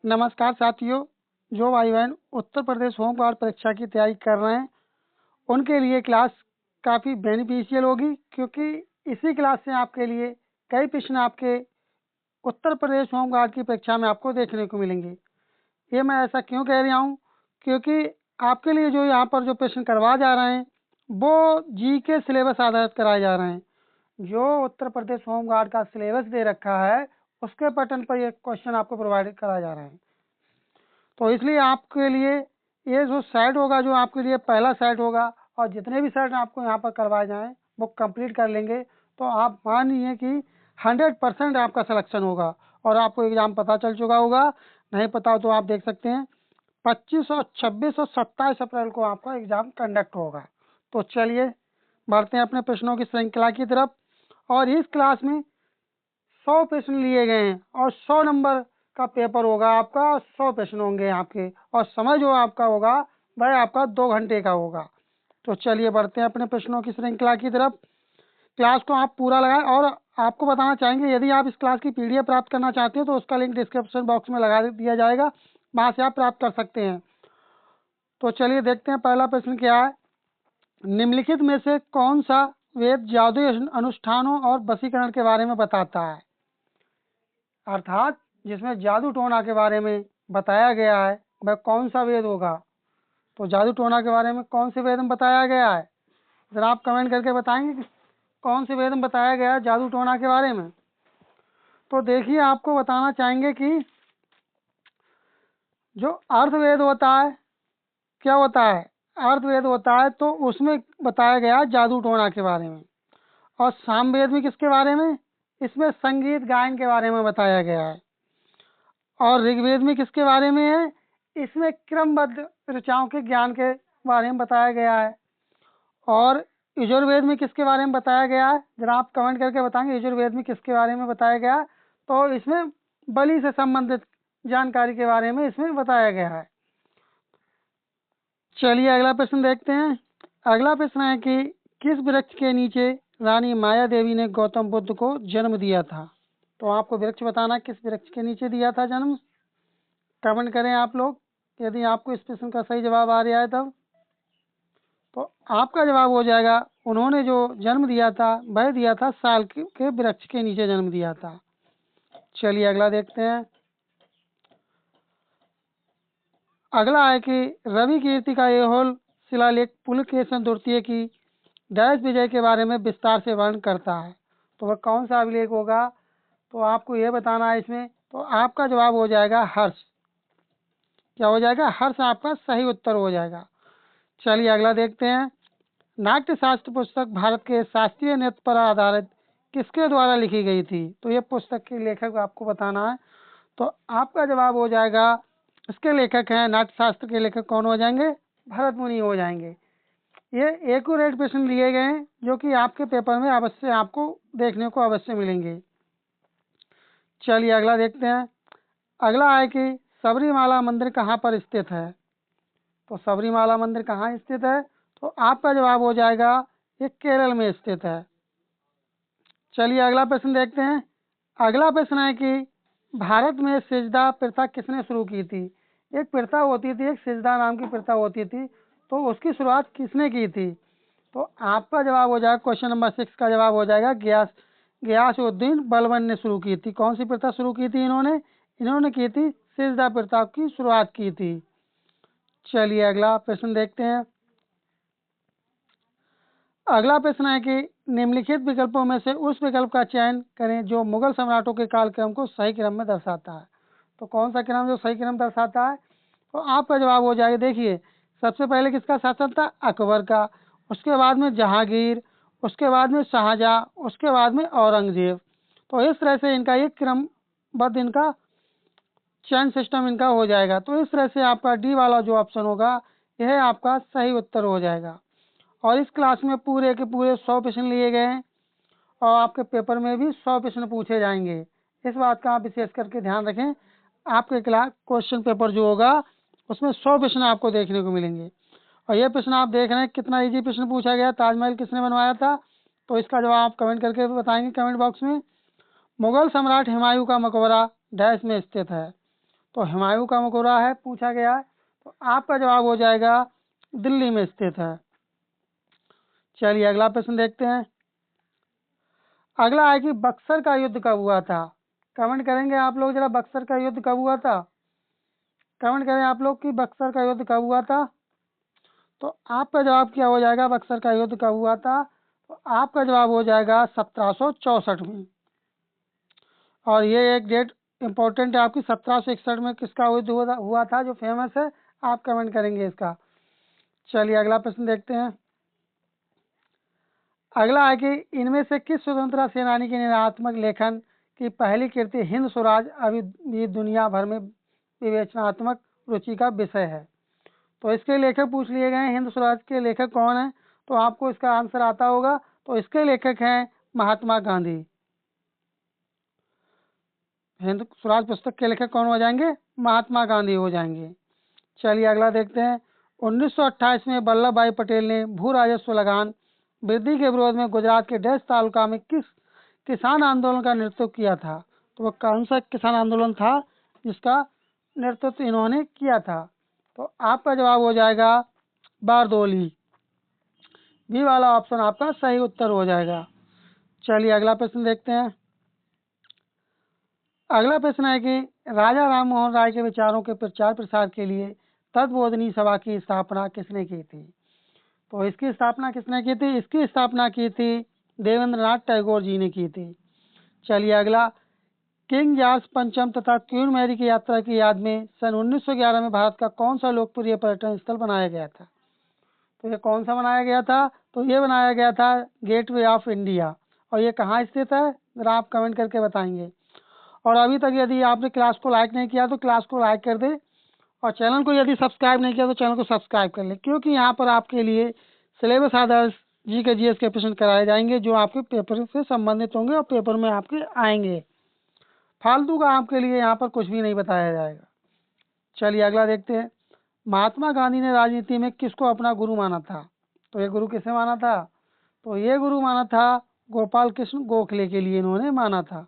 नमस्कार साथियों, जो भाई बहन उत्तर प्रदेश होम गार्ड परीक्षा की तैयारी कर रहे हैं उनके लिए क्लास काफ़ी बेनिफिशियल होगी, क्योंकि इसी क्लास से आपके लिए कई प्रश्न आपके उत्तर प्रदेश होम गार्ड की परीक्षा में आपको देखने को मिलेंगे। ये मैं ऐसा क्यों कह रहा हूँ, क्योंकि आपके लिए जो यहाँ पर जो प्रश्न करवा जा रहे हैं वो जी के सिलेबस आधारित कराए जा रहे हैं। जो उत्तर प्रदेश होम गार्ड का सिलेबस दे रखा है उसके पैटर्न पर ये क्वेश्चन आपको प्रोवाइड कराया जा रहा है। तो इसलिए आपके लिए ये जो सेट होगा, जो आपके लिए पहला सेट होगा, और जितने भी सेट आपको यहाँ पर करवाए जाएँ वो कंप्लीट कर लेंगे तो आप मानिए कि 100% आपका सिलेक्शन होगा। और आपको एग्ज़ाम पता चल चुका होगा, नहीं पता हो तो आप देख सकते हैं 25 और 26 और 27 अप्रैल को आपका एग्ज़ाम कंडक्ट होगा। तो चलिए बढ़ते हैं अपने प्रश्नों की श्रृंखला की तरफ। और इस क्लास में 100 प्रश्न लिए गए हैं और 100 नंबर का पेपर होगा आपका, 100 प्रश्न होंगे आपके, और समय जो आपका होगा वह आपका 2 घंटे का होगा। तो चलिए बढ़ते हैं अपने प्रश्नों की श्रृंखला की तरफ। क्लास को आप पूरा लगाएं, और आपको बताना चाहेंगे यदि आप इस क्लास की पीडीएफ प्राप्त करना चाहते हो तो उसका लिंक डिस्क्रिप्शन बॉक्स में लगा दिया जाएगा, वहाँ से आप प्राप्त कर सकते हैं। तो चलिए देखते हैं पहला प्रश्न क्या है। निम्नलिखित में से कौन सा वेद जादुई अनुष्ठानों और वशीकरण के बारे में बताता है? अर्थात जिसमें जादू टोना के बारे में बताया गया है वह कौन सा वेद होगा? तो जादू टोना के बारे में कौन से वेद में बताया गया है? ज़रा आप कमेंट करके बताएंगे कि कौन से वेद में बताया गया है जादू टोना के बारे में। तो देखिए, आपको बताना चाहेंगे कि जो अर्थवेद होता है, क्या होता है? अर्थवेद होता है, तो उसमें बताया गया जादू टोना के बारे में। और सामवेद में किसके बारे में? इसमें संगीत गायन के बारे में बताया गया है। और ऋग्वेद में किसके बारे में है? इसमें क्रमबद्ध ऋचाओं के ज्ञान के बारे में बताया गया है। और यजुर्वेद में किसके बारे में बताया गया है? जरा आप कमेंट करके बताएंगे यजुर्वेद में किसके बारे में बताया गया है। तो इसमें बलि से संबंधित जानकारी के बारे में इसमें बताया गया है। चलिए अगला प्रश्न देखते हैं। अगला प्रश्न है कि किस वृक्ष के नीचे रानी माया देवी ने गौतम बुद्ध को जन्म दिया था? तो आपको वृक्ष बताना, किस वृक्ष के नीचे दिया था जन्म। कमेंट करें आप लोग यदि आपको इस प्रश्न का सही जवाब आ रहा है तब। तो आपका जवाब हो जाएगा, उन्होंने जो जन्म दिया था वह दिया था साल के वृक्ष के नीचे जन्म दिया था। चलिए अगला देखते हैं। अगला है कि रवि कीर्ति का ऐहोल शिलालेख पुलकेशन द्वितीय की डैश विजय के बारे में विस्तार से वर्णन करता है। तो वह कौन सा अभिलेख होगा? तो आपको यह बताना है इसमें। तो आपका जवाब हो जाएगा हर्ष। क्या हो जाएगा? हर्ष आपका सही उत्तर हो जाएगा। चलिए अगला देखते हैं। नाट्य शास्त्र पुस्तक भारत के शास्त्रीय नृत्य पर आधारित किसके द्वारा लिखी गई थी? तो ये पुस्तक के लेखक आपको बताना है। तो आपका जवाब हो जाएगा, इसके लेखक हैं, नाट्य शास्त्र के लेखक कौन हो जाएंगे? भरत मुनि हो जाएंगे। ये एक्यूरेट प्रश्न लिए गए हैं जो कि आपके पेपर में अवश्य आपको देखने को अवश्य मिलेंगे। चलिए अगला देखते हैं। अगला है कि सबरीमाला मंदिर कहाँ पर स्थित है? तो सबरीमाला मंदिर कहाँ स्थित है? तो आपका जवाब हो जाएगा, ये केरल में स्थित है। चलिए अगला प्रश्न देखते हैं। अगला प्रश्न है कि भारत में सिजदा प्रथा किसने शुरू की थी? एक प्रथा होती थी, एक सिजदा नाम की प्रथा होती थी, तो उसकी शुरुआत किसने की थी? तो आपका जवाब हो जाएगा, क्वेश्चन नंबर 6 का जवाब हो जाएगा गियासुद्दीन बलबन ने शुरू की थी। कौन सी प्रथा शुरू की थी इन्होंने की थी सिजदा प्रथा की शुरुआत की थी। चलिए अगला प्रश्न देखते हैं। अगला प्रश्न है कि निम्नलिखित विकल्पों में से उस विकल्प का चयन करें जो मुगल सम्राटों के कालक्रम को सही क्रम में दर्शाता है। तो कौन सा क्रम जो सही क्रम दर्शाता है? तो आपका जवाब हो जाएगा, देखिए सबसे पहले किसका शासन था? अकबर का। उसके बाद में जहांगीर, उसके बाद में शाहजहाँ, उसके बाद में औरंगजेब। तो इस तरह से इनका एक क्रमबद्ध इनका चयन सिस्टम इनका हो जाएगा। तो इस तरह से आपका डी वाला जो ऑप्शन होगा यह आपका सही उत्तर हो जाएगा। और इस क्लास में पूरे के पूरे 100 प्रश्न लिए गए हैं और आपके पेपर में भी 100 प्रश्न पूछे जाएंगे। इस बात का आप विशेष करके ध्यान रखें। आपके क्लास क्वेश्चन पेपर जो होगा उसमें 100 प्रश्न आपको देखने को मिलेंगे। और ये प्रश्न आप देख रहे हैं कितना इजी प्रश्न पूछा गया। ताजमहल किसने बनवाया था? तो इसका जवाब आप कमेंट करके बताएंगे कमेंट बॉक्स में। मुगल सम्राट हुमायूं का मकबरा डैश में स्थित है। तो हुमायूं का मकबरा है पूछा गया है, तो आपका जवाब हो जाएगा दिल्ली में स्थित है। चलिए अगला प्रश्न देखते हैं। अगला है कि बक्सर का युद्ध कब हुआ था? कमेंट करेंगे आप लोग जरा, बक्सर का युद्ध कब हुआ था? कमेंट करें आप लोग कि बक्सर का युद्ध कब हुआ था। तो आपका जवाब क्या हो जाएगा, बक्सर का युद्ध कब हुआ था? तो आपका जवाब हो जाएगा 1764 में। और ये एक डेट इंपॉर्टेंट है आपकी, 1761 में किसका युद्ध हुआ था जो फेमस है, आप कमेंट करेंगे इसका। चलिए अगला प्रश्न देखते हैं। अगला है कि इनमें से किस स्वतंत्रता सेनानी के निर्णात्मक लेखन की पहली कृति हिंद स्वराज अभी भी दुनिया भर में विवेचनात्मक रुचि का विषय है? तो इसके लेखक पूछ लिए गए हैं, हिंद स्वराज के लेखक कौन है? तो आपको इसका आंसर आता होगा। तो इसके लेखक हैं महात्मा गांधी। हिंद स्वराज पुस्तक के लेखक कौन हो जाएंगे? महात्मा गांधी हो जाएंगे। चलिए अगला देखते हैं। 1928 में वल्लभ भाई पटेल ने भू राजस्व लगान वृद्धि के विरोध में गुजरात के डैश तालुका में किस किसान आंदोलन का नेतृत्व किया था? तो वह कौन सा किसान आंदोलन था जिसका नेतृत्व इन्होंने किया था? तो आपका जवाब हो जाएगा बारदोली। बी वाला ऑप्शन आपका सही उत्तर हो जाएगा। चलिए अगला प्रश्न देखते हैं। अगला प्रश्न है कि राजा राम मोहन राय के विचारों के प्रचार प्रसार के लिए तत्वबोधिनी सभा की स्थापना किसने की थी? तो इसकी स्थापना किसने की थी? इसकी स्थापना की थी देवेंद्रनाथ टैगोर जी ने की थी। चलिए अगला, किंग जॉर्ज पंचम तथा क्वीन मैरी की यात्रा की याद में सन 1911 में भारत का कौन सा लोकप्रिय पर्यटन स्थल बनाया गया था? तो ये कौन सा बनाया गया था? तो ये बनाया गया था गेटवे ऑफ इंडिया। और ये कहाँ स्थित है जरा आप कमेंट करके बताएंगे। और अभी तक यदि आपने क्लास को लाइक नहीं किया तो क्लास को लाइक कर दे, और चैनल को यदि सब्सक्राइब नहीं किया तो चैनल को सब्सक्राइब कर ले, क्योंकि यहाँ पर आपके लिए सिलेबस आधारित जी के जीएस के प्रश्न कराए जाएंगे जो आपके पेपर से संबंधित होंगे और पेपर में आपके आएंगे। फालतू का आपके लिए यहाँ पर कुछ भी नहीं बताया जाएगा। चलिए अगला देखते हैं। महात्मा गांधी ने राजनीति में किसको अपना गुरु माना था? तो ये गुरु किसे माना था? तो ये गुरु माना था गोपाल कृष्ण गोखले के लिए इन्होंने माना था।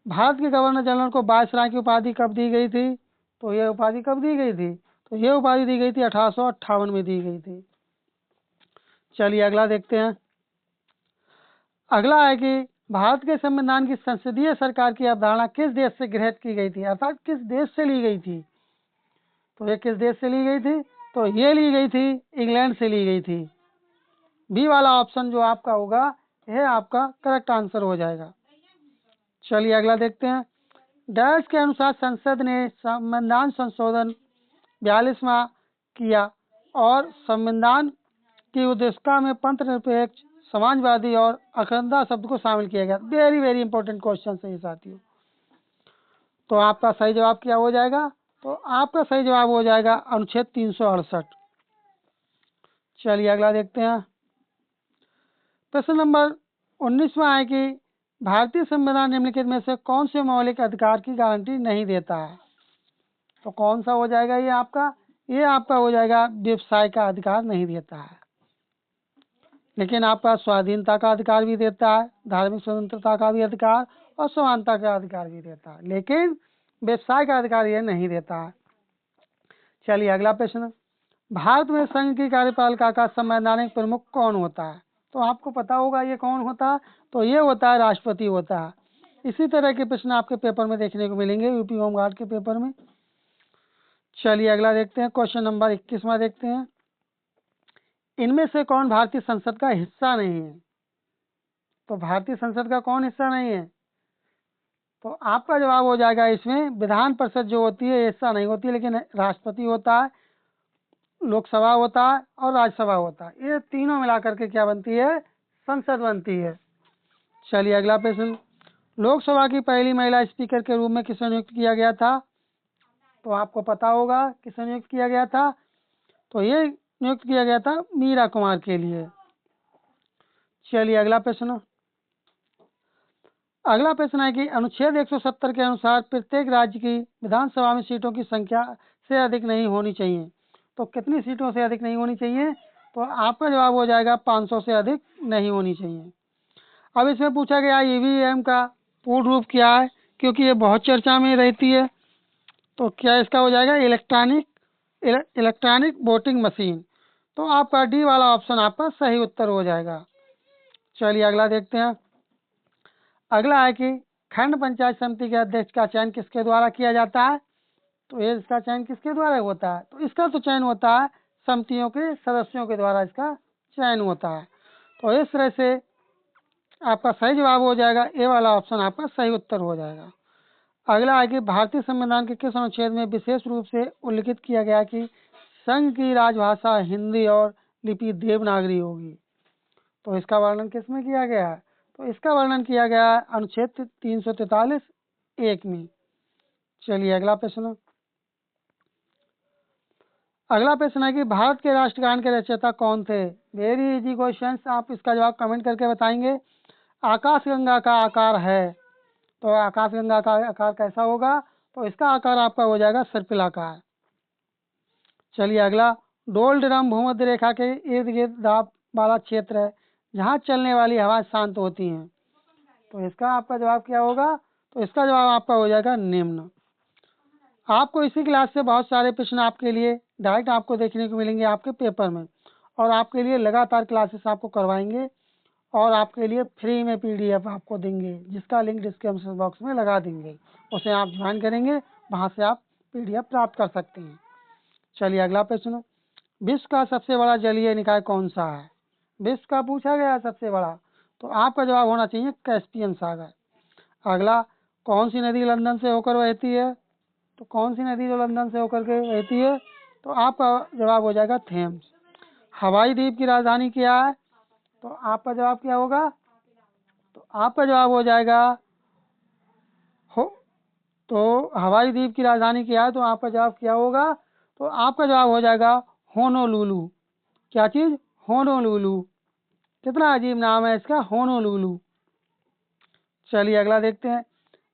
भारत के गवर्नर जनरल को वायसराय की उपाधि कब दी गई थी? तो ये उपाधि कब दी गई थी? तो ये उपाधि दी गई थी 1858 में दी गई थी। चलिए अगला देखते हैं। अगला है कि भारत के संविधान की संसदीय सरकार की अवधारणा किस देश से गृहीत की गई थी, अर्थात किस देश से ली गई थी? तो ये किस देश से ली गई थी? तो ये ली गई थी इंग्लैंड से ली गई थी। बी वाला ऑप्शन जो आपका होगा यह आपका करेक्ट आंसर हो जाएगा। चलिए अगला देखते हैं। डैश के अनुसार संसद ने संविधान संशोधन 42वां किया और संविधान की उद्देशिका में पंथ निरपेक्ष, समाजवादी और अखंडता शब्द को शामिल किया गया। वेरी वेरी इंपॉर्टेंट क्वेश्चन है ये साथियों। तो आपका सही जवाब क्या हो जाएगा? तो आपका सही जवाब हो जाएगा अनुच्छेद 368। चलिए अगला देखते हैं। प्रश्न नंबर 19वां है कि भारतीय संविधान निम्नलिखित में से कौन से मौलिक अधिकार की गारंटी नहीं देता है? तो कौन सा हो जाएगा ये आपका? ये आपका हो जाएगा व्यवसाय का अधिकार नहीं देता है, लेकिन आपका स्वाधीनता का अधिकार भी देता है, धार्मिक स्वतंत्रता का भी अधिकार और समानता का अधिकार भी देता है, लेकिन व्यवसाय का अधिकार ये नहीं देता है। चलिए अगला प्रश्न। भारत में संघ की कार्यपालिका का संवैधानिक प्रमुख कौन होता है? तो आपको पता होगा ये कौन होता है। तो ये होता है राष्ट्रपति होता है। इसी तरह के प्रश्न आपके पेपर में देखने को मिलेंगे, यूपी होमगार्ड के पेपर में। चलिए अगला देखते हैं। क्वेश्चन नंबर 21वां देखते हैं। इनमें से कौन भारतीय संसद का हिस्सा नहीं है? तो भारतीय संसद का कौन हिस्सा नहीं है? तो आपका जवाब हो जाएगा इसमें विधान परिषद जो होती है हिस्सा नहीं होती, लेकिन राष्ट्रपति होता है, लोकसभा होता है और राज्यसभा होता है। ये तीनों मिलाकर के क्या बनती है? संसद बनती है। चलिए अगला प्रश्न। लोकसभा की पहली महिला स्पीकर के रूप में किसे नियुक्त किया गया था? तो आपको पता होगा किसे नियुक्त किया गया था। तो ये नियुक्त किया गया था मीरा कुमार के लिए। चलिए अगला प्रश्न। अगला प्रश्न है कि अनुच्छेद 170 के अनुसार प्रत्येक राज्य की विधानसभा में सीटों की संख्या से अधिक नहीं होनी चाहिए। तो कितनी सीटों से अधिक नहीं होनी चाहिए? तो आपका जवाब हो जाएगा 500 से अधिक नहीं होनी चाहिए। अब इसमें पूछा गया ईवीएम का पूर्ण रूप क्या है, क्योंकि ये बहुत चर्चा में रहती है। तो क्या इसका हो जाएगा इलेक्ट्रॉनिक वोटिंग मशीन। तो आपका डी वाला ऑप्शन आपका सही उत्तर हो जाएगा। चलिए अगला देखते हैं। अगला है कि खंड पंचायत समिति के अध्यक्ष का चयन किसके द्वारा किया जाता है। तो ये इसका चयन किसके द्वारा होता है। तो इसका तो चयन होता है समितियों के सदस्यों के द्वारा इसका चयन होता है। तो इस तरह से आपका सही जवाब हो जाएगा, ए वाला ऑप्शन आपका सही उत्तर हो जाएगा। अगला है कि भारतीय संविधान के किस अनुच्छेद में विशेष रूप से उल्लिखित किया गया कि संघ की राजभाषा हिंदी और लिपि देवनागरी होगी। तो इसका वर्णन किस में किया गया है। तो इसका वर्णन किया गया है अनुच्छेद 343(1) में। चलिए अगला प्रश्न। अगला प्रश्न है कि भारत के राष्ट्रगान के रचयिता कौन थे। वेरी इजी क्वेश्चन, आप इसका जवाब कमेंट करके बताएंगे। आकाशगंगा का आकार है, तो आकाशगंगा का आकार कैसा होगा। तो इसका आकार आपका हो जाएगा सर्पिलाकार। चलिए अगला। डोल ड्रम भूमध्य रेखा के इर्द गिर्द दाब वाला क्षेत्र है जहाँ चलने वाली हवा शांत होती हैं। तो इसका आपका जवाब क्या होगा। तो इसका जवाब आपका हो जाएगा निम्न। आपको इसी क्लास से बहुत सारे प्रश्न आपके लिए डायरेक्ट आपको देखने को मिलेंगे आपके पेपर में, और आपके लिए लगातार क्लासेस आपको करवाएंगे और आपके लिए फ्री में PDF आपको देंगे, जिसका लिंक डिस्क्रिप्शन बॉक्स में लगा देंगे। उसे आप ज्वाइन करेंगे, वहाँ से आप PDF प्राप्त कर सकते हैं। चलिए अगला प्रश्न। विश्व का सबसे बड़ा जलीय निकाय कौन सा है। विश्व का पूछा गया है सबसे बड़ा, तो आपका जवाब होना चाहिए कैस्पियन सागर। अगला। कौन सी नदी लंदन से होकर बहती है। तो कौन सी नदी जो लंदन से होकर के बहती है। तो आपका जवाब हो जाएगा थेम्स। हवाई द्वीप की राजधानी क्या है। तो आपका जवाब क्या होगा। तो आपका जवाब हो जाएगा तो हवाई द्वीप की राजधानी क्या है। तो आपका जवाब क्या होगा। तो आपका जवाब हो जाएगा होनोलुलु। क्या चीज़। होनोलुलु। कितना अजीब नाम है इसका, होनोलुलु। चलिए अगला देखते हैं।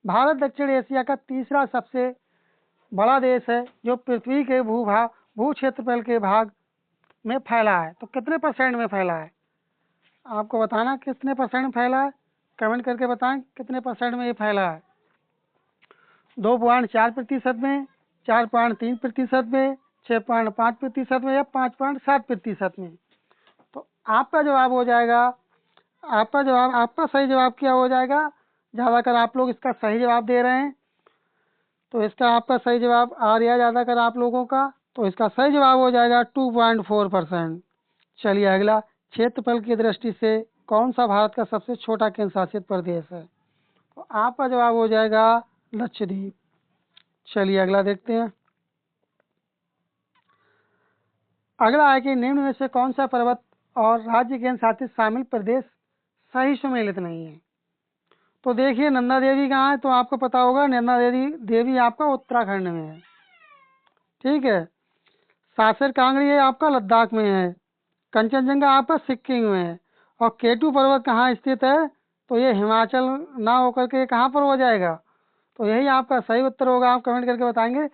भारत दक्षिण एशिया का तीसरा सबसे बड़ा देश है जो पृथ्वी के भू क्षेत्रफल के भाग में फैला है। तो कितने % में फैला है। आपको बताना कितने % में फैला है, कमेंट करके बताएं कितने % में ये फैला है। 2.4% में, 4.3% में, 6.5% में या 5.7% में। तो आपका जवाब हो जाएगा, आपका सही जवाब क्या हो जाएगा। ज़्यादातर आप लोग इसका सही जवाब दे रहे हैं, तो इसका आपका सही जवाब आ रहा है ज़्यादातर आप लोगों का। तो इसका सही जवाब हो जाएगा 2.4%। चलिए अगला। क्षेत्रफल की दृष्टि से कौन सा भारत का सबसे छोटा केंद्र शासित प्रदेश है। तो आपका जवाब हो जाएगा लक्षद्वीप। चलिए अगला देखते हैं। अगला है कि निम्न में से कौन सा पर्वत और राज्य केंद्र शासित शामिल प्रदेश सही सुमेलित नहीं है। तो देखिए नंदा देवी कहाँ है। तो आपको पता होगा नंदा देवी आपका उत्तराखंड में है, ठीक है। सासर कांगड़ी है आपका लद्दाख में है। कंचनजंगा आपका सिक्किम में है। और केटू पर्वत कहाँ स्थित है। तो ये हिमाचल ना होकर के कहाँ पर हो जाएगा। तो यही आपका सही उत्तर होगा, आप कमेंट करके बताएंगे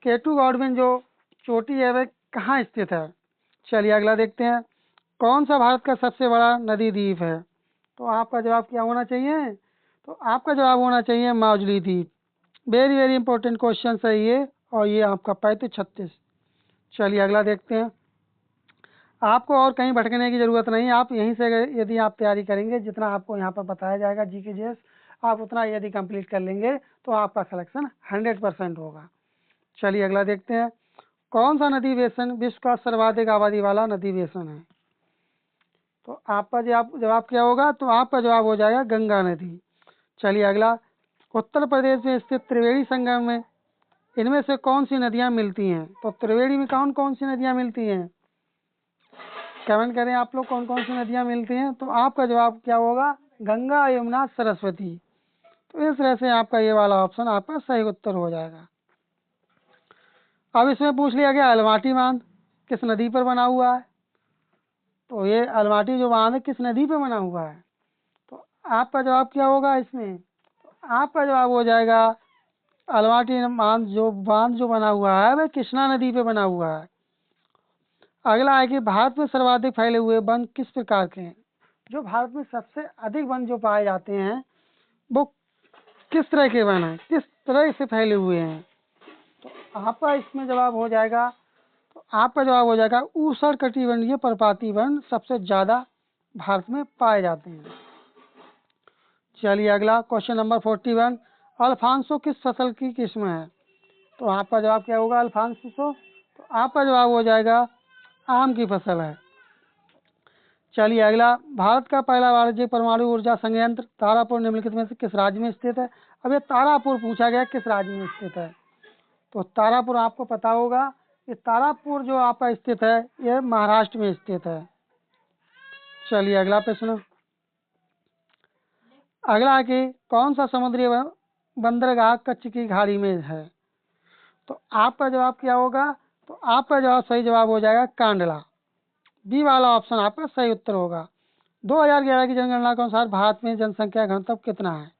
केटू गॉडविन जो चोटी है वह कहाँ स्थित है। चलिए अगला देखते हैं। कौन सा भारत का सबसे बड़ा नदी द्वीप है। तो आपका जवाब क्या होना चाहिए। तो आपका जवाब होना चाहिए माजुली द्वीप। वेरी वेरी इंपॉर्टेंट क्वेश्चन है ये, और ये आपका 35-36। चलिए अगला देखते हैं। आपको और कहीं भटकने की ज़रूरत नहीं, आप यहीं से यदि आप तैयारी करेंगे, जितना आपको यहाँ पर बताया जाएगा GK GS, आप उतना यदि कंप्लीट कर लेंगे तो आपका सिलेक्शन 100% होगा। चलिए अगला देखते हैं। कौन सा नदी बेसन विश्व का सर्वाधिक आबादी वाला नदी बेसन है। तो आपका जवाब क्या होगा। तो आपका जवाब हो जाएगा गंगा नदी। चलिए अगला। उत्तर प्रदेश में स्थित त्रिवेणी संगम में इनमें से कौन सी नदियाँ मिलती हैं। तो त्रिवेणी में कौन कौन सी नदियाँ मिलती हैं, कमेंट करें आप लोग कौन कौन सी नदियाँ मिलती हैं। तो आपका जवाब क्या होगा, गंगा यमुना सरस्वती। तो इस तरह से आपका ये वाला ऑप्शन आपका सही उत्तर हो जाएगा। अब इसमें पूछ लिया गया अलमाटी बांध किस नदी पर बना हुआ है। तो ये अलमाटी जो बांध है किस नदी पर बना हुआ है। तो आपका जवाब क्या होगा इसमें। तो आपका जवाब हो जाएगा अलमाटी बांध जो बना हुआ है वह कृष्णा नदी पे बना हुआ है। अगला है कि भारत में सर्वाधिक फैले हुए वन किस प्रकार के हैं। जो भारत में सबसे अधिक वन जो पाए जाते हैं वो किस तरह के वन हैं, किस तरह से फैले हुए हैं। तो आपका इसमें जवाब हो जाएगा, तो आपका जवाब हो जाएगा उष्णकटिबंधीय पर्वतीय वन सबसे ज़्यादा भारत में पाए जाते हैं। चलिए अगला क्वेश्चन नंबर 41, अल्फांसो किस फसल की किस्म है? तो आपका जवाब क्या होगा अल्फांसो? तो आपका जवाब हो जाएगा आम की फसल है। चलिए अगला, भारत का पहला वाणिज्यिक परमाणु ऊर्जा संयंत्र तारापुर निम्नलिखित में से किस राज्य में स्थित है? अब ये तारापुर पूछा गया किस राज्य में स्थित है, तो तारापुर आपको पता होगा, ये तारापुर जो आपका स्थित है ये महाराष्ट्र में स्थित है। चलिए अगला प्रश्न, अगला है कि कौन सा समुद्री बंदरगाह कच्छ की खाड़ी में है? तो आपका जवाब क्या होगा? तो आपका जवाब सही जवाब हो जाएगा कांडला। बी वाला ऑप्शन आपका सही उत्तर होगा। 2011 की जनगणना के अनुसार भारत में जनसंख्या घनत्व कितना है?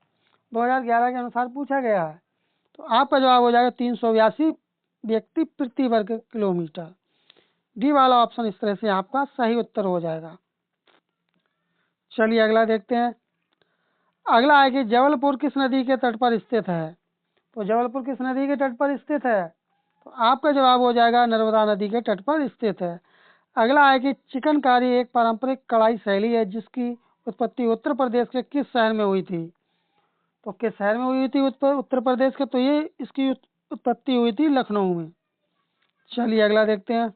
2011 के अनुसार पूछा गया है, तो आपका जवाब हो जाएगा 382 व्यक्ति प्रति वर्ग किलोमीटर। डी वाला ऑप्शन इस तरह से आपका सही उत्तर हो जाएगा। चलिए अगला देखते हैं, अगला है कि जबलपुर किस नदी के तट पर स्थित है? तो जबलपुर किस नदी के तट पर स्थित है? तो आपका जवाब हो जाएगा नर्मदा नदी के तट पर स्थित है। अगला है कि चिकनकारी एक पारंपरिक कढ़ाई शैली है जिसकी उत्पत्ति उत्तर प्रदेश के किस शहर में हुई थी? तो किस शहर में हुई थी उत्तर प्रदेश के? तो ये इसकी उत्पत्ति हुई थी लखनऊ में। चलिए अगला देखते हैं,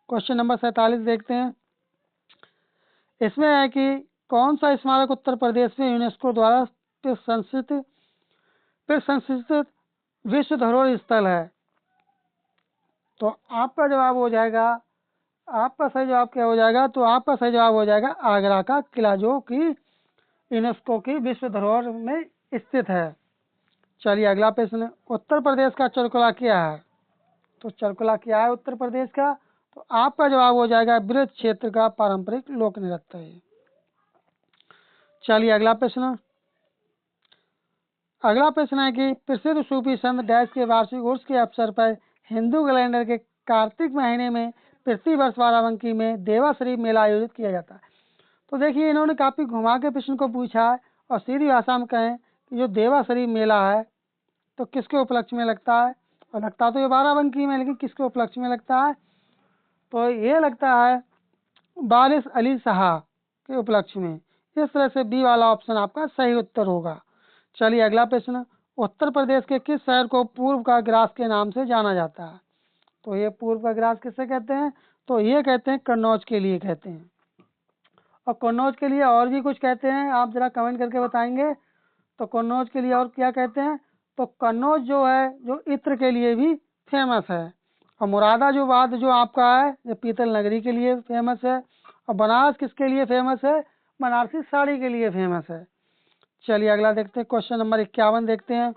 क्वेश्चन नंबर 47 देखते हैं। इसमें है कि कौन सा स्मारक उत्तर प्रदेश में यूनेस्को द्वारा संरक्षित विश्व धरोहर स्थल है? तो आपका जवाब हो जाएगा, आपका सही जवाब क्या हो जाएगा? तो आपका सही जवाब हो जाएगा आगरा का किला, जो कि यूनेस्को की विश्व धरोहर में स्थित है। चलिए अगला प्रश्न, उत्तर प्रदेश का चरकुला क्या है? तो चरकुला क्या है उत्तर प्रदेश का? तो आपका जवाब हो जाएगा ब्रज क्षेत्र का पारंपरिक लोक नृत्य है। चलिए अगला प्रश्न, अगला प्रश्न है कि प्रसिद्ध सूफी संत डैश के वार्षिक उर्स के अवसर पर हिंदू कैलेंडर के कार्तिक महीने में प्रति वर्ष बाराबंकी में देवा शरीफ मेला आयोजित किया जाता है। तो देखिए इन्होंने काफ़ी घुमा के प्रश्न को पूछा है और सीधी भाषा में कहें कि जो देवा शरीफ मेला है तो किसके उपलक्ष्य में लगता है? और लगता तो ये बाराबंकी में, लेकिन किसके उपलक्ष्य में लगता है? तो ये लगता है वारिस अली शाह के उपलक्ष्य में। इस तरह से बी वाला ऑप्शन आपका सही उत्तर होगा। चलिए अगला प्रश्न, उत्तर प्रदेश के किस शहर को पूर्व का ग्रास के नाम से जाना जाता है? तो ये पूर्व का ग्रास किससे कहते हैं? तो ये कहते हैं कन्नौज के लिए कहते हैं। और कन्नौज के लिए और भी कुछ कहते हैं, आप जरा कमेंट करके बताएंगे। तो कन्नौज के लिए और क्या कहते हैं? तो कन्नौज जो है जो इत्र के लिए भी फेमस है। और मुरादाबाद जो आपका है ये पीतल नगरी के लिए फेमस है। और बनारस किसके लिए फेमस है? बनारसी साड़ी के लिए फेमस है। चलिए अगला देखते हैं, क्वेश्चन नंबर 51 देखते हैं।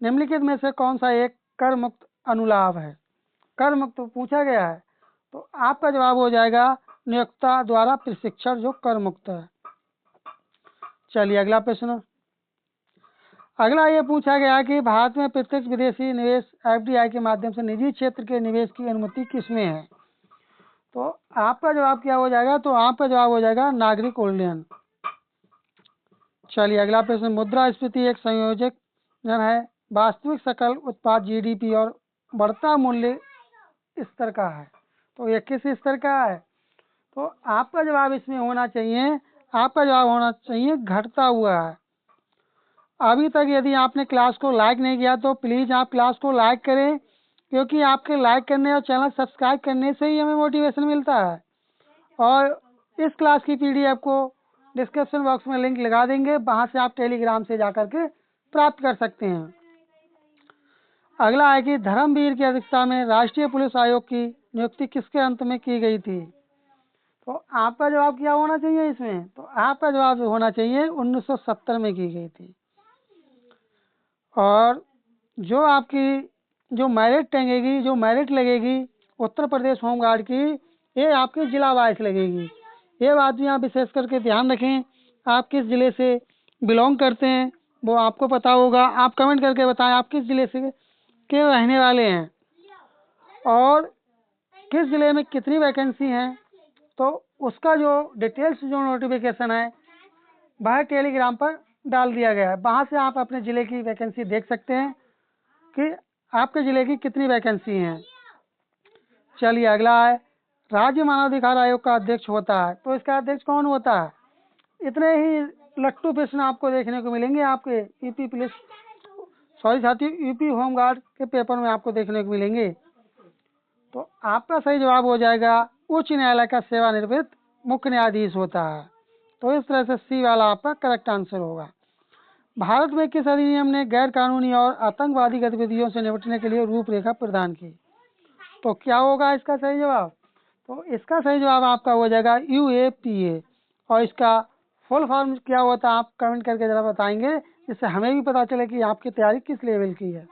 निम्नलिखित में से कौन सा एक कर मुक्त अनुलाभ है? कर मुक्त पूछा गया है, तो आपका जवाब हो जाएगा नियोक्ता द्वारा प्रशिक्षण जो कर मुक्त है। चलिए अगला प्रश्न, अगला ये पूछा गया कि भारत में प्रत्यक्ष विदेशी निवेश एफडीआई के माध्यम से निजी क्षेत्र के निवेश की अनुमति किसमें है? तो आपका जवाब क्या हो जाएगा? तो आपका जवाब हो जाएगा नागरिक उड्डयन। चलिए अगला प्रश्न, मुद्रास्फीति एक संयोजक है वास्तविक सकल उत्पाद जीडीपी और बढ़ता मूल्य स्तर का है। तो ये किस स्तर का है? तो आपका जवाब इसमें होना चाहिए, आपका जवाब होना चाहिए घटता हुआ है। अभी तक यदि आपने क्लास को लाइक नहीं किया तो प्लीज़ आप क्लास को लाइक करें, क्योंकि आपके लाइक करने और चैनल सब्सक्राइब करने से ही हमें मोटिवेशन मिलता है। और इस क्लास की पीडीएफ को डिस्क्रिप्शन बॉक्स में लिंक लगा देंगे, वहाँ से आप टेलीग्राम से जाकर के प्राप्त कर सकते हैं। अगला है कि धर्मवीर की अध्यक्षता में राष्ट्रीय पुलिस आयोग की नियुक्ति किसके अंत में की गई थी? तो आपका जवाब क्या होना चाहिए इसमें? तो आपका जवाब होना चाहिए 1970 में की गई थी। और जो आपकी जो मेरिट टंगेगी, जो मेरिट लगेगी उत्तर प्रदेश होमगार्ड की, ये आपकी जिला वाइज लगेगी। ये बात भी आप विशेष करके ध्यान रखें, आप किस ज़िले से बिलोंग करते हैं वो आपको पता होगा। आप कमेंट करके बताएं आप किस ज़िले से के रहने वाले हैं और किस ज़िले में कितनी वैकेंसी हैं। तो उसका जो डिटेल्स जो नोटिफिकेशन है वह टेलीग्राम पर डाल दिया गया है, वहाँ से आप अपने ज़िले की वैकेंसी देख सकते हैं कि आपके जिले की कितनी वैकेंसी हैं? चलिए अगला है, राज्य मानवाधिकार आयोग का अध्यक्ष होता है, तो इसका अध्यक्ष कौन होता है? इतने ही लट्टू प्रश्न आपको देखने को मिलेंगे आपके यूपी पुलिस, सॉरी साथियों, यूपी होमगार्ड के पेपर में आपको देखने को मिलेंगे। तो आपका सही जवाब हो जाएगा उच्च न्यायालय का सेवानिवृत्त मुख्य न्यायाधीश होता है। तो इस तरह से सी वाला आपका करेक्ट आंसर होगा। भारत में किस अधिनियम ने गैर कानूनी और आतंकवादी गतिविधियों से निपटने के लिए रूपरेखा प्रदान की? तो क्या होगा इसका सही जवाब? तो इसका सही जवाब आपका हो जाएगा UAPA। और इसका फुल फॉर्म क्या होता है आप कमेंट करके जरा बताएंगे, जिससे हमें भी पता चले कि आपकी तैयारी किस लेवल की है।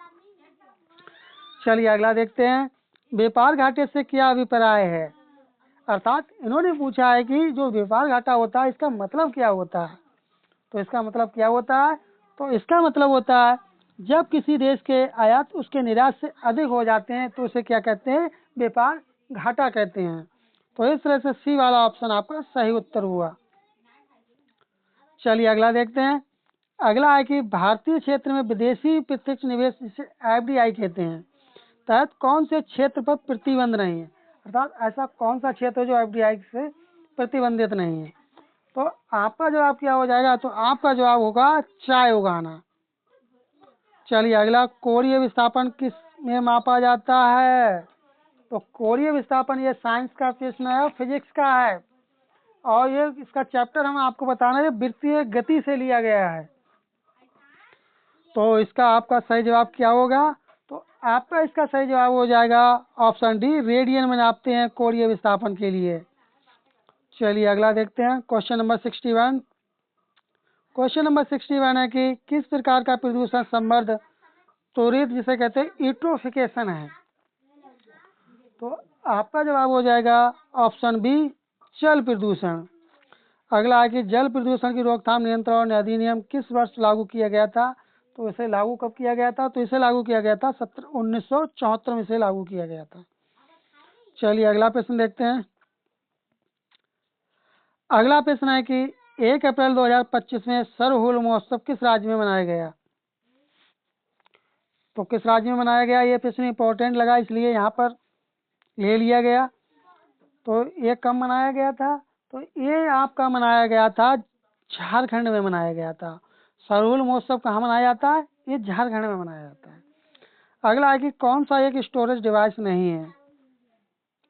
चलिए अगला देखते हैं, व्यापार घाटे से क्या अभिप्राय है? अर्थात इन्होंने पूछा है कि जो व्यापार घाटा होता है इसका मतलब क्या होता है। तो इसका मतलब क्या होता है? तो इसका मतलब होता है जब किसी देश के आयात उसके निर्यात से अधिक हो जाते हैं तो उसे क्या कहते हैं? व्यापार घाटा कहते हैं। तो इस तरह से सी वाला ऑप्शन आपका सही उत्तर हुआ। चलिए अगला देखते हैं, अगला है कि भारतीय क्षेत्र में विदेशी प्रत्यक्ष निवेश जिसे FDI कहते हैं तहत कौन से क्षेत्र पर प्रतिबंध नहीं है? अर्थात ऐसा कौन सा क्षेत्र जो FDI से प्रतिबंधित नहीं है? तो आपका जवाब क्या हो जाएगा? तो आपका जवाब होगा चाय उगाना। चलिए अगला, कोरीय विस्थापन किस में मापा जाता है? तो कोरीय विस्थापन ये साइंस का प्रश्न है, फिजिक्स का है, और ये इसका चैप्टर हम आपको बताना है वृत्तीय गति से लिया गया है। तो इसका आपका सही जवाब क्या होगा? तो आपका इसका सही जवाब हो जाएगा ऑप्शन डी, रेडियन में नापते हैं कोरीय विस्थापन के लिए। चलिए अगला देखते हैं, क्वेश्चन नंबर 61। क्वेश्चन नंबर 61 है कि किस प्रकार का प्रदूषण संवर्ध त्वरित जिसे कहते हैं यूट्रोफिकेशन है? तो आपका जवाब हो जाएगा ऑप्शन बी, जल प्रदूषण। अगला है कि जल प्रदूषण की रोकथाम नियंत्रण अधिनियम किस वर्ष लागू किया गया था? तो इसे लागू कब किया गया था? तो इसे लागू किया गया था 1974 में इसे लागू किया गया था। चलिए अगला प्रश्न देखते हैं। अगला प्रश्न है कि 1 अप्रैल 2025 में सरहुल महोत्सव किस राज्य में मनाया गया? तो किस राज्य में मनाया गया? ये प्रश्न इंपॉर्टेंट लगा इसलिए यहाँ पर ले लिया गया। तो ये कब मनाया गया था? तो ये आपका मनाया गया था झारखंड में मनाया गया था। सरहुल महोत्सव कहाँ मनाया जाता है? ये झारखंड में मनाया जाता है। अगला है कि कौन सा एक स्टोरेज डिवाइस नहीं है?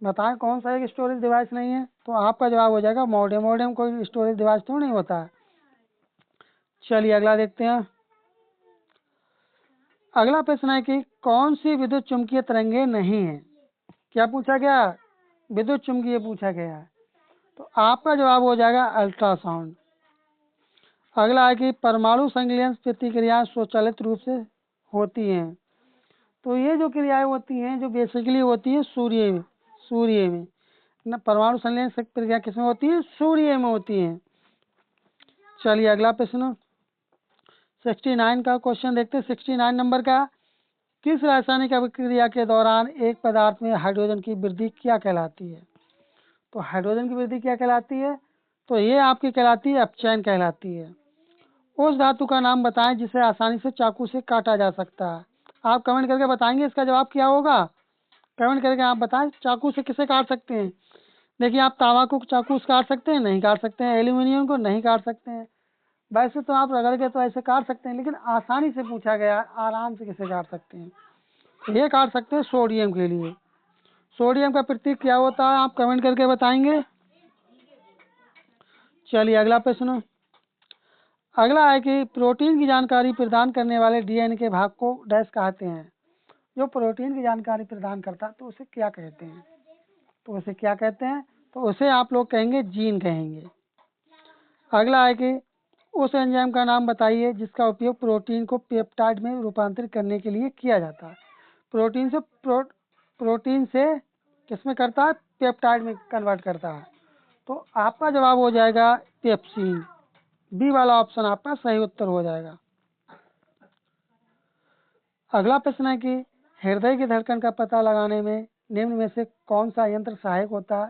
बताएं कौन सा एक स्टोरेज डिवाइस नहीं है? तो आपका जवाब हो जाएगा मॉडेम। मॉडेम कोई स्टोरेज डिवाइस तो नहीं होता है। चलिए अगला देखते हैं। अगला प्रश्न है कि कौन सी विद्युत चुम्बकीय तरंगे नहीं है? क्या पूछा गया? विद्युत चुम्बकीय पूछा गया है। तो आपका जवाब हो जाएगा अल्ट्रासाउंड। अगला है कि परमाणु संश्लेषण प्रतिक्रियाएं स्वचालित रूप से होती हैं। तो ये जो क्रियाएं होती हैं जो बेसिकली होती है सूर्य में ना, परमाणु संश्लेषण प्रक्रिया किसमें होती है? सूर्य में होती है। चलिए अगला प्रश्न 69 का क्वेश्चन देखते हैं। 69 नंबर का, किस रासायनिक अभिक्रिया के दौरान एक पदार्थ में हाइड्रोजन की वृद्धि क्या कहलाती है? तो हाइड्रोजन की वृद्धि क्या कहलाती है? तो ये आपकी कहलाती है अपचयन कहलाती है। उस धातु का नाम बताएं जिसे आसानी से चाकू से काटा जा सकता है। आप कमेंट करके बताएंगे इसका जवाब क्या होगा? कमेंट करके आप बताएं चाकू से किसे काट सकते हैं। देखिए आप तांबा को चाकू से काट सकते हैं? नहीं काट सकते हैं। एल्यूमिनियम को नहीं काट सकते हैं। वैसे तो आप रगड़ के तो ऐसे काट सकते हैं, लेकिन आसानी से पूछा गया आराम से किसे काट सकते हैं? तो ये काट सकते हैं सोडियम के लिए। सोडियम का प्रतीक क्या होता है? आप कमेंट करके बताएंगे। चलिए अगला प्रश्न। अगला है कि प्रोटीन की जानकारी प्रदान करने वाले DNA के भाग को डैश कहते हैं। जो प्रोटीन की जानकारी प्रदान करता है तो उसे क्या कहते हैं? तो उसे क्या कहते हैं? तो उसे आप लोग कहेंगे जीन कहेंगे। अगला है कि उस एंजाइम का नाम बताइए जिसका उपयोग प्रोटीन को पेप्टाइड में रूपांतरित करने के लिए किया जाता है। प्रोटीन से किसमें करता है? पेप्टाइड में कन्वर्ट करता है। तो आपका जवाब हो जाएगा पेप्सिन। बी वाला ऑप्शन आपका सही उत्तर हो जाएगा। अगला प्रश्न है कि हृदय की धड़कन का पता लगाने में निम्न में से कौन सा यंत्र सहायक होता है?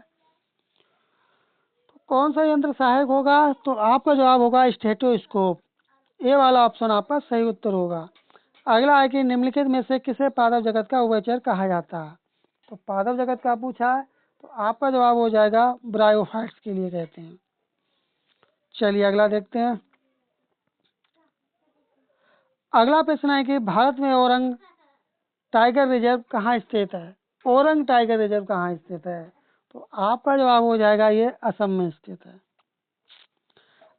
तो कौन सा यंत्र सहायक होगा? तो आपका जवाब होगा स्टेथोस्कोप। ए वाला ऑप्शन आपका सही उत्तर होगा। अगला है कि निम्नलिखित में से किसे पादप जगत का उभयचर कहा जाता है। तो पादप जगत का पूछा है, तो आपका जवाब हो जाएगा ब्रायोफाइट्स के लिए कहते हैं। चलिए अगला देखते हैं। अगला प्रश्न है कि भारत में औरंग टाइगर रिजर्व कहाँ स्थित है। औरंग टाइगर रिजर्व कहाँ स्थित है, तो आपका जवाब हो जाएगा ये असम में स्थित है।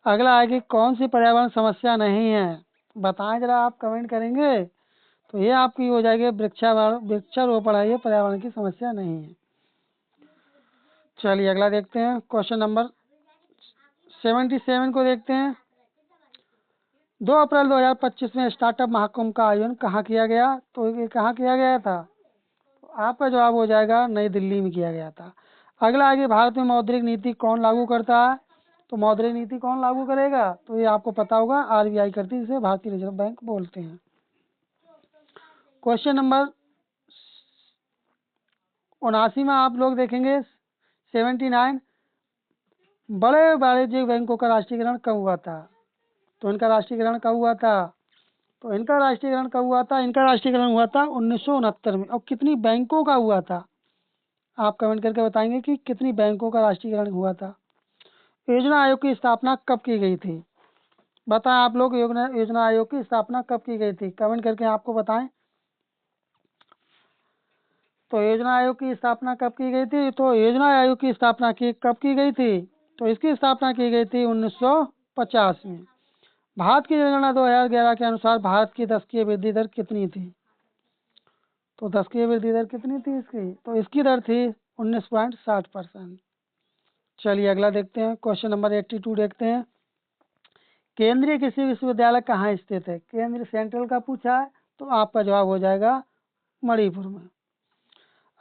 अगला है कि कौन सी पर्यावरण समस्या नहीं है, बताएं जरा, आप कमेंट करेंगे तो ये आपकी हो जाएगी वृक्षारोपण है, ये पर्यावरण की समस्या नहीं है। चलिए अगला देखते हैं। क्वेश्चन नंबर 77 को देखते हैं। 2 अप्रैल 2025 में स्टार्टअप महाकुंभ का आयोजन कहाँ किया गया, तो ये कहाँ किया गया था, तो आपका जवाब हो जाएगा नई दिल्ली में किया गया था। अगला है कि भारत में मौद्रिक नीति कौन लागू करता है, तो मौद्रिक नीति कौन लागू करेगा, तो ये आपको पता होगा आरबीआई करती है, इसे भारतीय रिजर्व बैंक बोलते हैं। क्वेश्चन नंबर 79 में आप लोग देखेंगे 79, बड़े वाणिज्यिक बैंकों का राष्ट्रीयकरण कब हुआ था, तो इनका राष्ट्रीयकरण कब हुआ था, तो इनका राष्ट्रीयकरण कब हुआ था, इनका राष्ट्रीयकरण हुआ था 1969 में। और कितनी बैंकों का हुआ था, आप कमेंट करके बताएंगे कि कितनी बैंकों का राष्ट्रीयकरण हुआ था। योजना आयोग की स्थापना कब की गई थी, बताएं आप लोग, योजना आयोग की स्थापना कब की गई थी, कमेंट करके आपको बताएं। तो योजना आयोग की स्थापना कब की गई थी, तो योजना आयोग की स्थापना कब की गई थी, तो इसकी स्थापना की गई थी 1950 में। भारत की जनगणना 2011 के अनुसार भारत की दशकीय वृद्धि दर कितनी थी, तो दशकीय वृद्धि दर कितनी थी इसकी, तो इसकी दर थी 19.60%। चलिए अगला देखते हैं। क्वेश्चन नंबर 82 देखते हैं। केंद्रीय कृषि विश्वविद्यालय कहाँ स्थित है, केंद्र सेंट्रल का पूछा है, तो आपका जवाब हो जाएगा मणिपुर में।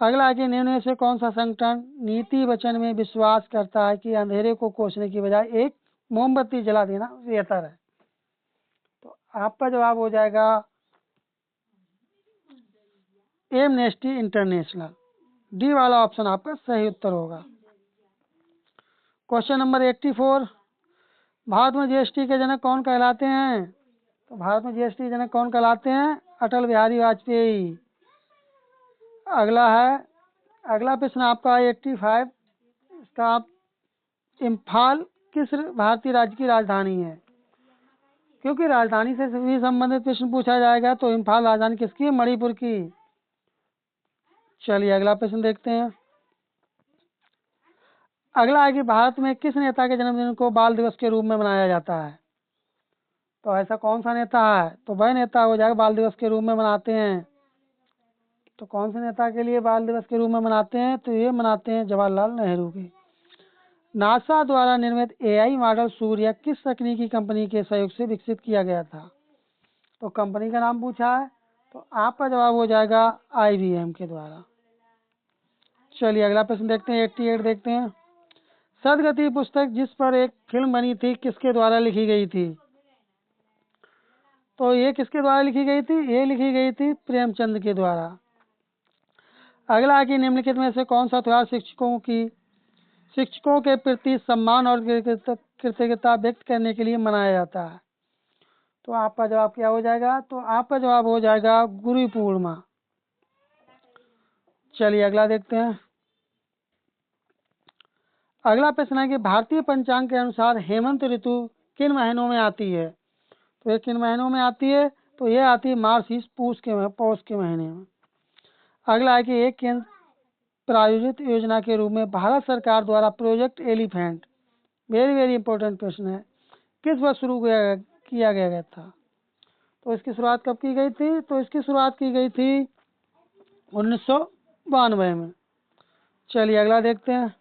अगला है कि निम्न में से कौन सा संगठन नीति वचन में विश्वास करता है कि अंधेरे को कोसने की बजाय एक मोमबत्ती जला देना बेहतर है, तो आपका जवाब हो जाएगा एमनेस्टी इंटरनेशनल। डी वाला ऑप्शन आपका सही उत्तर होगा। क्वेश्चन नंबर 84, भारत में जीएसटी के जनक कौन कहलाते हैं, तो भारत में जीएसटी जनक कौन कहलाते हैं, अटल बिहारी वाजपेयी। अगला प्रश्न आपका 85, इसका आप इम्फाल किस भारतीय राज्य की राजधानी है, क्योंकि राजधानी से भी संबंधित प्रश्न पूछा जाएगा, तो इम्फाल राजधानी किसकी है, मणिपुर की। चलिए अगला प्रश्न देखते हैं। अगला है कि भारत में किस नेता के जन्मदिन को बाल दिवस के रूप में मनाया जाता है, तो ऐसा कौन सा नेता है, तो वह नेता हो जाएगा बाल दिवस के रूप में मनाते हैं। तो कौन से नेता के लिए बाल दिवस के रूप में मनाते हैं, तो ये मनाते हैं जवाहरलाल नेहरू के। नासा द्वारा निर्मित एआई मॉडल सूर्य किस तकनीकी कंपनी के सहयोग से विकसित किया गया था, तो कंपनी का नाम पूछा है, तो आपका जवाब हो जाएगा आईबीएम के द्वारा। चलिए अगला प्रश्न देखते हैं। 88 देखते हैं। सदगति पुस्तक जिस पर एक फिल्म बनी थी किसके द्वारा लिखी गई थी, तो ये किसके द्वारा लिखी गई थी, ये लिखी गई थी प्रेमचंद के द्वारा। अगला है कि निम्नलिखित में से कौन सा त्योहार शिक्षकों के प्रति सम्मान और कृतज्ञता व्यक्त करने के लिए मनाया जाता है, तो आपका जवाब क्या हो जाएगा, तो आपका जवाब हो जाएगा गुरु पूर्णिमा। चलिए अगला देखते हैं। अगला प्रश्न है कि भारतीय पंचांग के अनुसार हेमंत ऋतु किन महीनों में आती है, तो ये किन महीनों में आती है, तो ये आती है मार्च पौष के महीने में। अगला है कि एक केंद्र प्रायोजित योजना के रूप में भारत सरकार द्वारा project elephant, very very important प्रश्न है, किस वर्ष शुरू किया गया था, तो इसकी शुरुआत कब की गई थी, तो इसकी शुरुआत की गई थी 1992 में। चलिए अगला देखते हैं।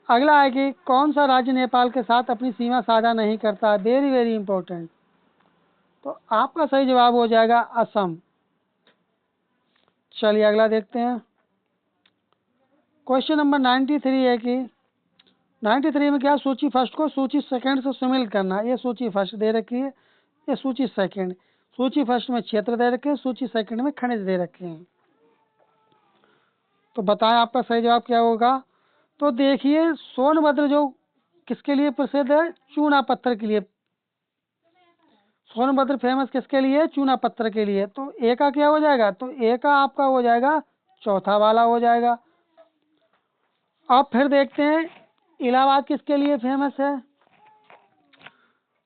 अगला है कि कौन सा राज्य नेपाल के साथ अपनी सीमा साझा नहीं करता है, वेरी वेरी इंपॉर्टेंट, तो आपका सही जवाब हो जाएगा असम। चलिए अगला देखते हैं। क्वेश्चन नंबर 93 है कि 93 में क्या, सूची फर्स्ट को सूची सेकंड से शामिल करना, ये सूची फर्स्ट दे रखी है, ये सूची सेकंड। सूची फर्स्ट में क्षेत्र दे रखे हैं, सूची सेकंड में खनिज दे रखे हैं, तो बताएं आपका सही जवाब क्या होगा। तो देखिए सोनभद्र जो किसके लिए प्रसिद्ध है, चूना पत्थर के लिए। सोनभद्र फेमस किसके लिए? चूना पत्थर के लिए। तो ए का क्या हो जाएगा? तो ए का आपका हो जाएगा चौथा वाला हो जाएगा। अब फिर देखते हैं इलाहाबाद किसके लिए फेमस है।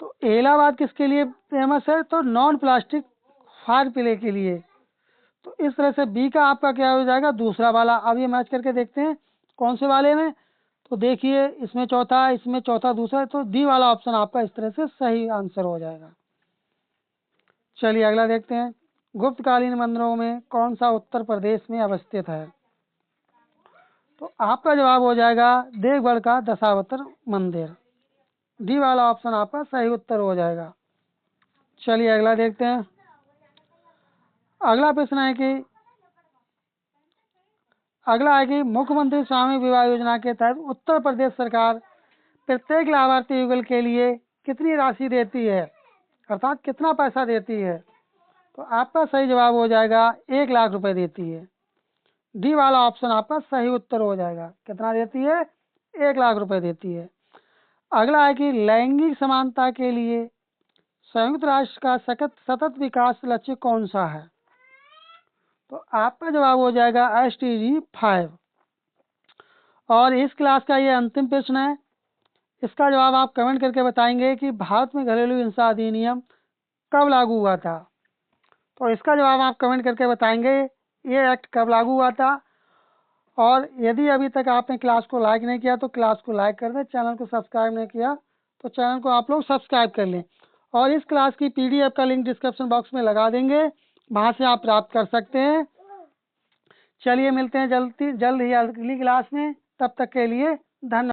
तो इलाहाबाद किसके लिए फेमस है? तो नॉन प्लास्टिक फायर प्ले के लिए। तो इस तरह से बी का आपका क्या हो जाएगा? दूसरा वाला। अब ये मैच करके देखते हैं कौन से वाले में। तो देखिए इसमें चौथा, इसमें चौथा, दूसरा, तो डी वाला ऑप्शन आपका इस तरह से सही आंसर हो जाएगा। चलिए अगला देखते हैं, गुप्तकालीन मंदिरों में कौन सा उत्तर प्रदेश में अवस्थित है? तो आपका जवाब हो जाएगा देवगढ़ का दशावतार मंदिर। डी वाला ऑप्शन आपका सही उत्तर हो जाएगा। चलिए अगला देखते हैं। अगला है कि मुख्यमंत्री स्वामी विवाह योजना के तहत उत्तर प्रदेश सरकार प्रत्येक लाभार्थी युगल के लिए कितनी राशि देती है, अर्थात कितना पैसा देती है? तो आपका सही जवाब हो जाएगा 1,00,000 रुपए देती है। डी वाला ऑप्शन आपका सही उत्तर हो जाएगा। कितना देती है? 1,00,000 रुपए देती है। अगला है कि लैंगिक समानता के लिए संयुक्त राष्ट्र का सतत विकास लक्ष्य कौन सा है? तो आपका जवाब हो जाएगा SDG 5। और इस क्लास का ये अंतिम प्रश्न है। इसका जवाब आप कमेंट करके बताएंगे कि भारत में घरेलू हिंसा अधिनियम कब लागू हुआ था। तो इसका जवाब आप कमेंट करके बताएंगे ये एक्ट कब लागू हुआ था। और यदि अभी तक आपने क्लास को लाइक नहीं किया तो क्लास को लाइक कर दें, चैनल को सब्सक्राइब नहीं किया तो चैनल को आप लोग सब्सक्राइब कर लें। और इस क्लास की PDF का लिंक डिस्क्रिप्शन बॉक्स में लगा देंगे, वहाँ से आप प्राप्त कर सकते हैं। चलिए मिलते हैं जल्द ही अगली क्लास में, तब तक के लिए धन्यवाद।